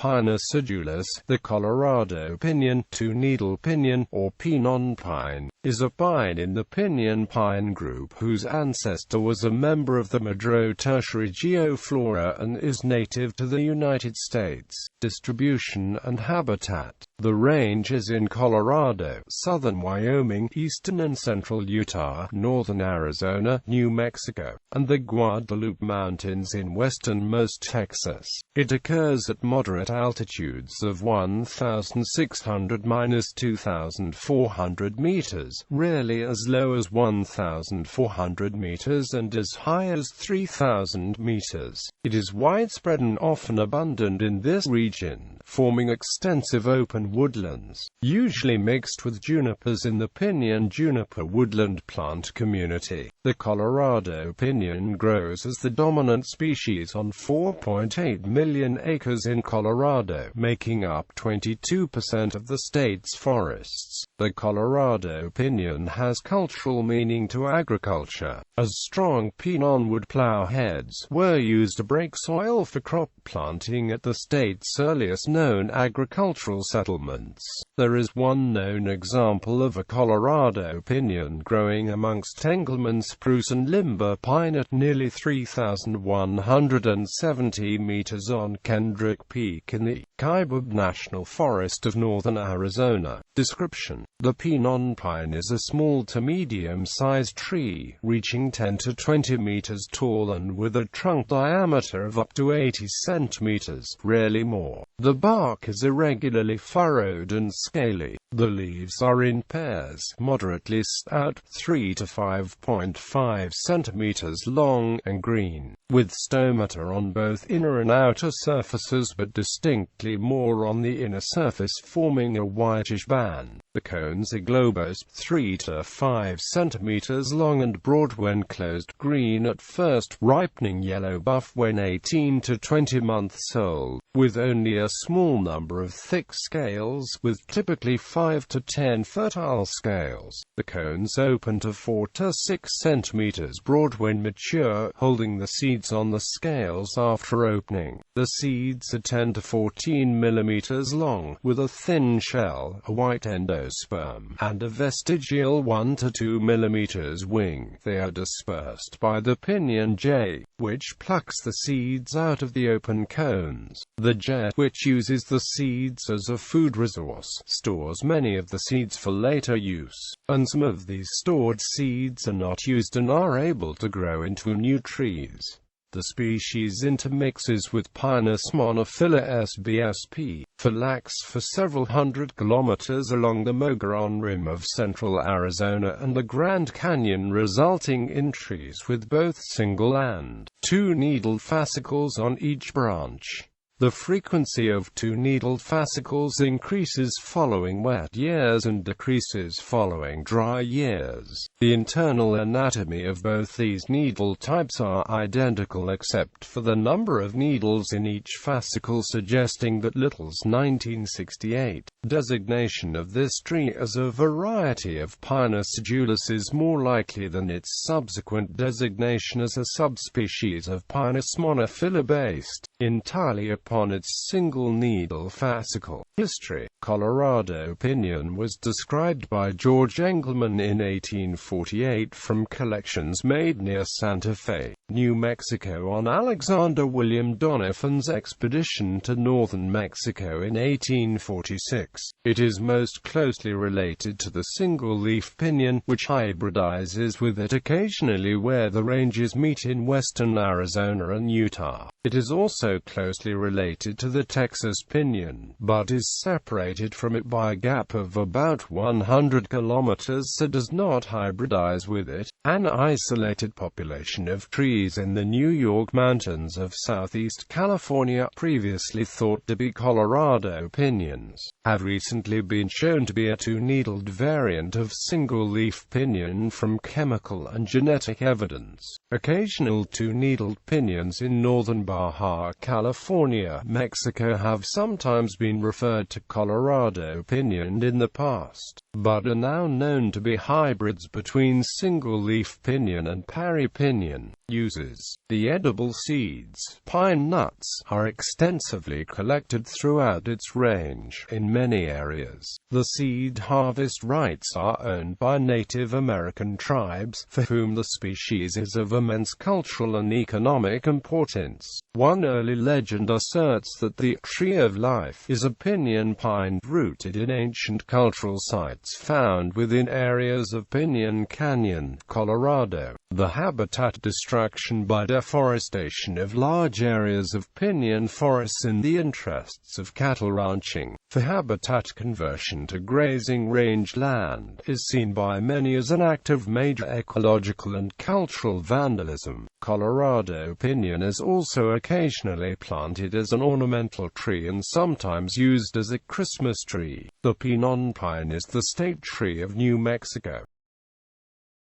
Pinus edulis. The Colorado pinyon, two-needle pinyon, or piñon pine, is a pine in the pinyon pine group whose ancestor was a member of the Madro-Tertiary Geoflora and is native to the United States. Distribution and habitat. The range is in Colorado, southern Wyoming, eastern and central Utah, northern Arizona, New Mexico, and the Guadalupe Mountains in westernmost Texas. It occurs at moderate altitudes of 1,600–2,400 meters, rarely as low as 1,400 meters and as high as 3,000 meters. It is widespread and often abundant in this region, forming extensive open woodlands, usually mixed with junipers in the pinyon-juniper woodland plant community. The Colorado pinyon grows as the dominant species on 4.8 million acres in Colorado, making up 22% of the state's forests. The Colorado pinyon has cultural meaning to agriculture, as strong piñon wood plowheads were used to break soil for crop planting at the state's earliest known agricultural settlements. There is one known example of a Colorado pinyon growing amongst Engelmann spruce and limber pine at nearly 3,170 meters on Kendrick Peak in the Kaibab National Forest of northern Arizona. Description: the piñon pine is a small to medium-sized tree, reaching 10 to 20 meters tall and with a trunk diameter of up to 80 centimeters, rarely more. The bark is irregularly furrowed and scaly. The leaves are in pairs, moderately stout, 3 to 5.5 centimeters long, and green, with stomata on both inner and outer surfaces but distinctly more on the inner surface, forming a whitish band. The cones are globose, 3 to 5 centimeters long and broad when closed, green at first, ripening yellow buff when 18 to 20 months old, with only a small number of thick scales, with typically 5 to 10 fertile scales. The cones open to 4 to 6 centimeters broad when mature, holding the seeds on the scales after opening. The seeds are 10 to 14 millimeters long, with a thin shell, a white endosperm, and a vestigial 1 to 2 millimeters wing. They are dispersed by the pinyon jay, which plucks the seeds out of the open cones. The jay, which uses the seeds as a food resource, stores many of the seeds for later use, and some of these stored seeds are not used and are able to grow into new trees. The species intermixes with Pinus monophylla sbsp. Phylax for several hundred kilometers along the Mogollon Rim of central Arizona and the Grand Canyon, resulting in trees with both single and two-needled fascicles on each branch. The frequency of two-needled fascicles increases following wet years and decreases following dry years. The internal anatomy of both these needle types are identical except for the number of needles in each fascicle, suggesting that Little's 1968 designation of this tree as a variety of Pinus edulis is more likely than its subsequent designation as a subspecies of Pinus monophylla based entirely upon its single needle fascicle. History: Colorado pinyon was described by George Engelmann in 1848 from collections made near Santa Fe, New Mexico on Alexander William Doniphan's expedition to northern Mexico in 1846. It is most closely related to the single-leaf pinyon, which hybridizes with it occasionally where the ranges meet in western Arizona and Utah. It is also closely related to the Texas pinyon, but is separated from it by a gap of about 100 kilometers, so does not hybridize with it. An isolated population of trees in the New York mountains of southeast California, previously thought to be Colorado pinyons, have recently been shown to be a two-needled variant of single-leaf pinyon from chemical and genetic evidence. Occasional two-needled pinyons in northern Baja California, Mexico have sometimes been referred to Colorado pinyon in the past, but are now known to be hybrids between single-leaf pinyon and Parry pinyon. uses. The edible seeds, pine nuts, are extensively collected throughout its range. In many areas, the seed harvest rights are owned by Native American tribes, for whom the species is of immense cultural and economic importance. One early legend asserts that the tree of life is a pinyon pine rooted in ancient cultural sites found within areas of Pinyon Canyon, Colorado. The habitat destruction by deforestation of large areas of pinyon forests in the interests of cattle ranching, for habitat conversion to grazing range land, is seen by many as an act of major ecological and cultural vandalism. Colorado pinyon is also occasionally planted as an ornamental tree and sometimes used as a Christmas tree. The piñon pine is the state tree of New Mexico.